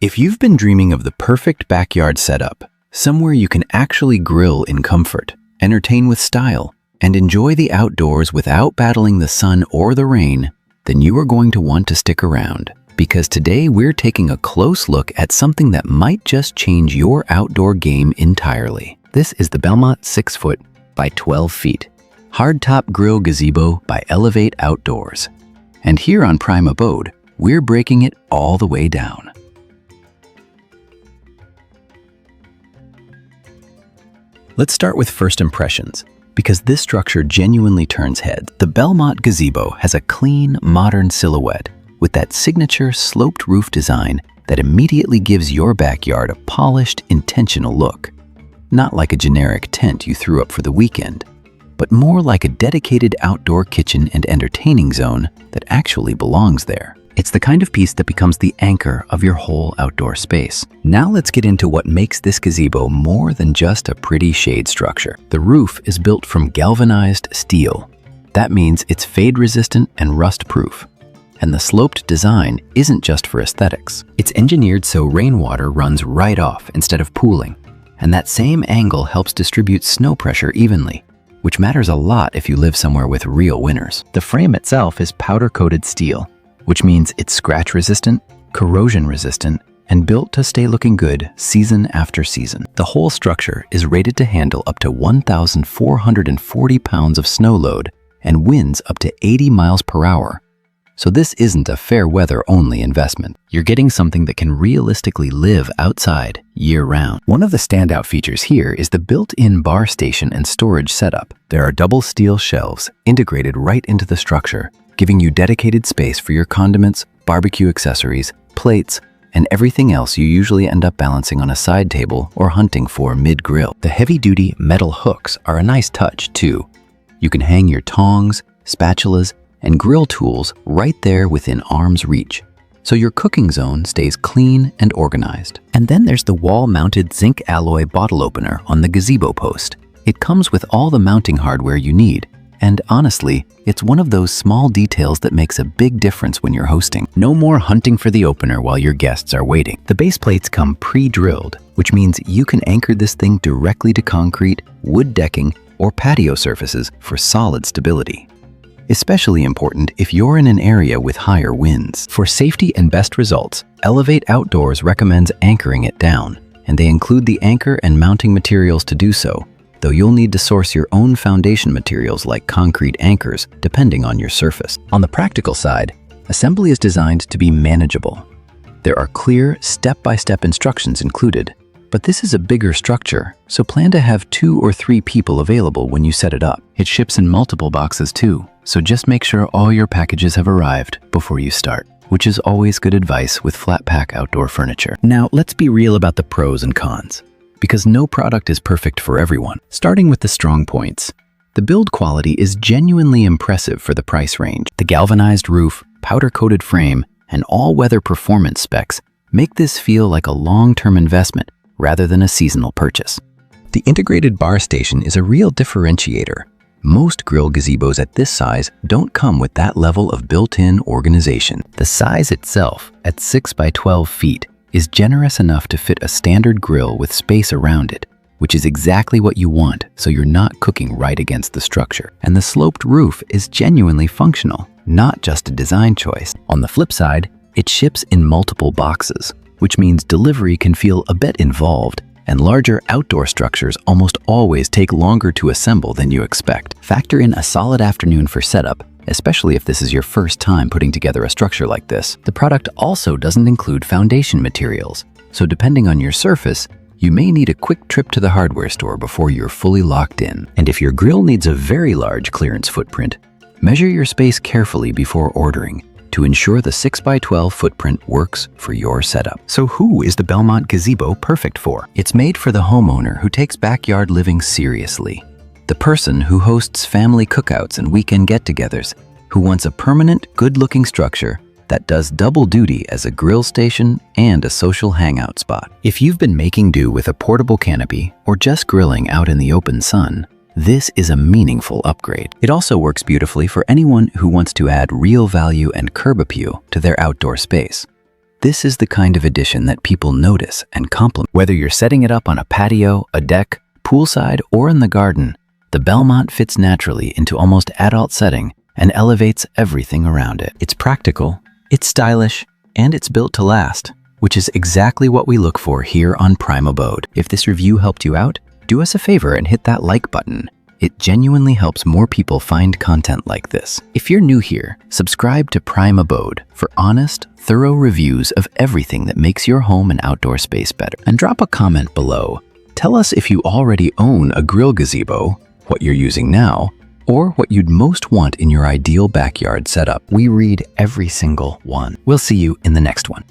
If you've been dreaming of the perfect backyard setup, somewhere you can actually grill in comfort, entertain with style, and enjoy the outdoors without battling the sun or the rain, then you are going to want to stick around. Because today we're taking a close look at something that might just change your outdoor game entirely. This is the Belmont 6 foot by 12 feet Hard Top Grill Gazebo by Elevate Outdoors. And here on Prime Abode, we're breaking it all the way down. Let's start with first impressions, because this structure genuinely turns heads. The Belmont Gazebo has a clean, modern silhouette with that signature sloped roof design that immediately gives your backyard a polished, intentional look. Not like a generic tent you threw up for the weekend, but more like a dedicated outdoor kitchen and entertaining zone that actually belongs there. It's the kind of piece that becomes the anchor of your whole outdoor space. Now let's get into what makes this gazebo more than just a pretty shade structure. The roof is built from galvanized steel. That means it's fade-resistant and rust-proof. And the sloped design isn't just for aesthetics. It's engineered so rainwater runs right off instead of pooling. And that same angle helps distribute snow pressure evenly, which matters a lot if you live somewhere with real winters. The frame itself is powder-coated steel, which means it's scratch-resistant, corrosion-resistant, and built to stay looking good season after season. The whole structure is rated to handle up to 1,440 pounds of snow load and winds up to 80 miles per hour. So this isn't a fair weather only investment. You're getting something that can realistically live outside year-round. One of the standout features here is the built-in bar station and storage setup. There are double steel shelves integrated right into the structure, giving you dedicated space for your condiments, barbecue accessories, plates, and everything else you usually end up balancing on a side table or hunting for mid-grill. The heavy-duty metal hooks are a nice touch too. You can hang your tongs, spatulas, and grill tools right there within arm's reach, so your cooking zone stays clean and organized. And then there's the wall-mounted zinc alloy bottle opener on the gazebo post. It comes with all the mounting hardware you need, and honestly, it's one of those small details that makes a big difference when you're hosting. No more hunting for the opener while your guests are waiting. The base plates come pre-drilled, which means you can anchor this thing directly to concrete, wood decking, or patio surfaces for solid stability. Especially important if you're in an area with higher winds. For safety and best results, Elevate Outdoors recommends anchoring it down, and they include the anchor and mounting materials to do so, though you'll need to source your own foundation materials like concrete anchors, depending on your surface. On the practical side, assembly is designed to be manageable. There are clear, step-by-step instructions included, but this is a bigger structure, so plan to have 2 or 3 people available when you set it up. It ships in multiple boxes too, so just make sure all your packages have arrived before you start, which is always good advice with flat pack outdoor furniture. Now, let's be real about the pros and cons, because no product is perfect for everyone. Starting with the strong points, the build quality is genuinely impressive for the price range. The galvanized roof, powder-coated frame, and all-weather performance specs make this feel like a long-term investment rather than a seasonal purchase. The integrated bar station is a real differentiator. Most grill gazebos at this size don't come with that level of built-in organization. The size itself, at 6 by 12 feet, is generous enough to fit a standard grill with space around it, which is exactly what you want so you're not cooking right against the structure. And the sloped roof is genuinely functional, not just a design choice. On the flip side, it ships in multiple boxes, which means delivery can feel a bit involved, and larger outdoor structures almost always take longer to assemble than you expect. Factor in a solid afternoon for setup, especially if this is your first time putting together a structure like this. The product also doesn't include foundation materials, so depending on your surface, you may need a quick trip to the hardware store before you're fully locked in. And if your grill needs a very large clearance footprint, measure your space carefully before ordering to ensure the 6 by 12 footprint works for your setup. So who is the Belmont Gazebo perfect for? It's made for the homeowner who takes backyard living seriously. The person who hosts family cookouts and weekend get-togethers, who wants a permanent, good-looking structure that does double duty as a grill station and a social hangout spot. If you've been making do with a portable canopy or just grilling out in the open sun, this is a meaningful upgrade. It also works beautifully for anyone who wants to add real value and curb appeal to their outdoor space. This is the kind of addition that people notice and compliment. Whether you're setting it up on a patio, a deck, poolside, or in the garden, the Belmont fits naturally into almost adult setting and elevates everything around it. It's practical, it's stylish, and it's built to last, which is exactly what we look for here on Prime Abode. If this review helped you out, do us a favor and hit that like button. It genuinely helps more people find content like this. If you're new here, subscribe to Prime Abode for honest, thorough reviews of everything that makes your home and outdoor space better. And drop a comment below. Tell us if you already own a grill gazebo, what you're using now, or what you'd most want in your ideal backyard setup. We read every single one. We'll see you in the next one.